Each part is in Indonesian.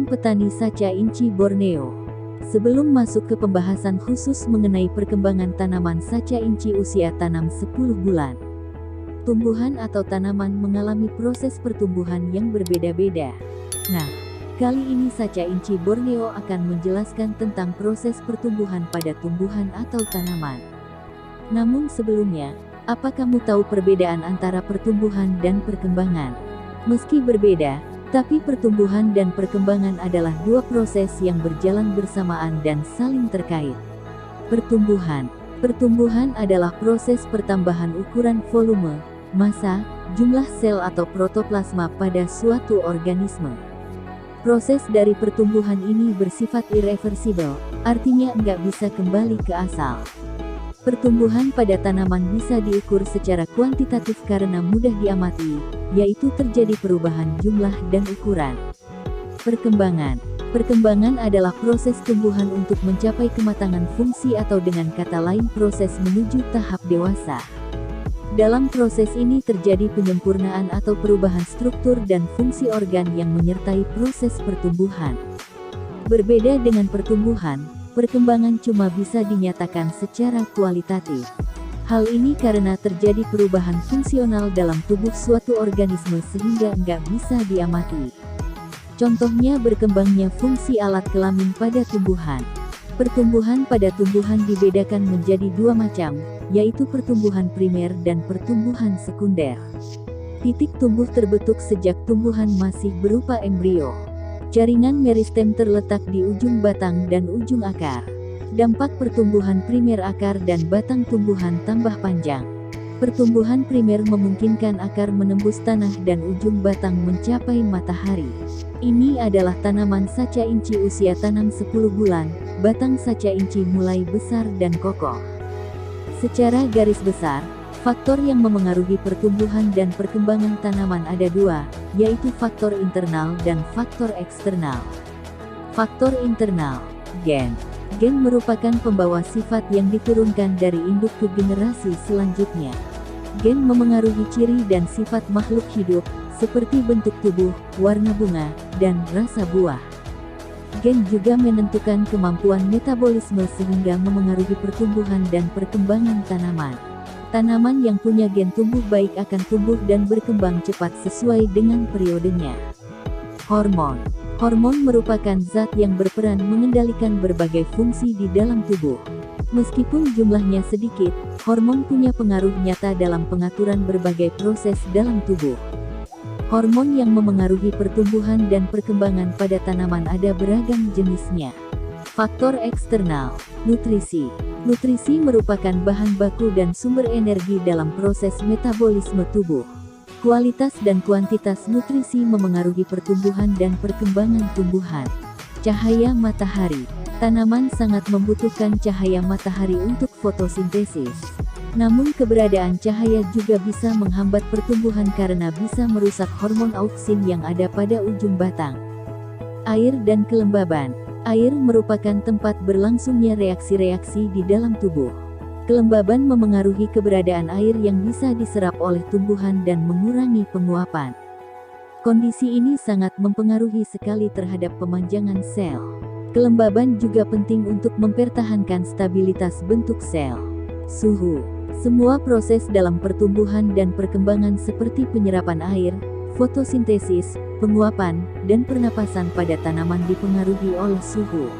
petani saca inci Borneo. Sebelum masuk ke pembahasan khusus mengenai perkembangan tanaman saca inci usia tanam 10 bulan. Tumbuhan atau tanaman mengalami proses pertumbuhan yang berbeda-beda. Nah, kali ini saca inci Borneo akan menjelaskan tentang proses pertumbuhan pada tumbuhan atau tanaman. Namun sebelumnya, apa kamu tahu perbedaan antara pertumbuhan dan perkembangan? Meski berbeda, tapi pertumbuhan dan perkembangan adalah dua proses yang berjalan bersamaan dan saling terkait. Pertumbuhan adalah proses pertambahan ukuran volume, massa, jumlah sel atau protoplasma pada suatu organisme. Proses dari pertumbuhan ini bersifat irreversibel, artinya nggak bisa kembali ke asal. Pertumbuhan pada tanaman bisa diukur secara kuantitatif karena mudah diamati, yaitu terjadi perubahan jumlah dan ukuran. Perkembangan adalah proses tumbuhan untuk mencapai kematangan fungsi atau dengan kata lain proses menuju tahap dewasa. Dalam proses ini terjadi penyempurnaan atau perubahan struktur dan fungsi organ yang menyertai proses pertumbuhan. Berbeda dengan pertumbuhan, perkembangan cuma bisa dinyatakan secara kualitatif. Hal ini karena terjadi perubahan fungsional dalam tubuh suatu organisme sehingga nggak bisa diamati. Contohnya berkembangnya fungsi alat kelamin pada tumbuhan. Pertumbuhan pada tumbuhan dibedakan menjadi dua macam, yaitu pertumbuhan primer dan pertumbuhan sekunder. Titik tumbuh terbentuk sejak tumbuhan masih berupa embrio. Jaringan meristem terletak di ujung batang dan ujung akar. Dampak pertumbuhan primer, akar dan batang tumbuhan tambah panjang. Pertumbuhan primer memungkinkan akar menembus tanah dan ujung batang mencapai matahari. Ini adalah tanaman saca inci usia tanam 10 bulan, batang saca inci mulai besar dan kokoh. Secara garis besar, faktor yang memengaruhi pertumbuhan dan perkembangan tanaman ada dua, yaitu faktor internal dan faktor eksternal. Faktor internal, gen. Gen merupakan pembawa sifat yang diturunkan dari induk ke generasi selanjutnya. Gen memengaruhi ciri dan sifat makhluk hidup, seperti bentuk tubuh, warna bunga, dan rasa buah. Gen juga menentukan kemampuan metabolisme sehingga memengaruhi pertumbuhan dan perkembangan tanaman. Tanaman yang punya gen tumbuh baik akan tumbuh dan berkembang cepat sesuai dengan periodenya. Hormon merupakan zat yang berperan mengendalikan berbagai fungsi di dalam tubuh. Meskipun jumlahnya sedikit, hormon punya pengaruh nyata dalam pengaturan berbagai proses dalam tubuh. Hormon yang memengaruhi pertumbuhan dan perkembangan pada tanaman ada beragam jenisnya. Faktor eksternal, nutrisi. Nutrisi merupakan bahan baku dan sumber energi dalam proses metabolisme tubuh. Kualitas dan kuantitas nutrisi memengaruhi pertumbuhan dan perkembangan tumbuhan. Cahaya matahari. Tanaman sangat membutuhkan cahaya matahari untuk fotosintesis. Namun keberadaan cahaya juga bisa menghambat pertumbuhan karena bisa merusak hormon auksin yang ada pada ujung batang. Air dan kelembaban. Air merupakan tempat berlangsungnya reaksi-reaksi di dalam tubuh. Kelembaban memengaruhi keberadaan air yang bisa diserap oleh tumbuhan dan mengurangi penguapan. Kondisi ini sangat mempengaruhi sekali terhadap pemanjangan sel. Kelembaban juga penting untuk mempertahankan stabilitas bentuk sel. Suhu. Semua proses dalam pertumbuhan dan perkembangan seperti penyerapan air, fotosintesis, penguapan, dan pernapasan pada tanaman dipengaruhi oleh suhu.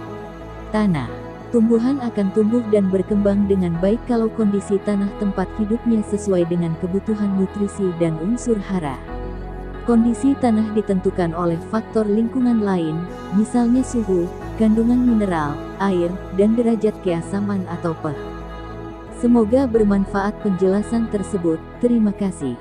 Tanah. Tumbuhan akan tumbuh dan berkembang dengan baik kalau kondisi tanah tempat hidupnya sesuai dengan kebutuhan nutrisi dan unsur hara. Kondisi tanah ditentukan oleh faktor lingkungan lain, misalnya suhu, kandungan mineral, air, dan derajat keasaman atau pH. Semoga bermanfaat penjelasan tersebut. Terima kasih.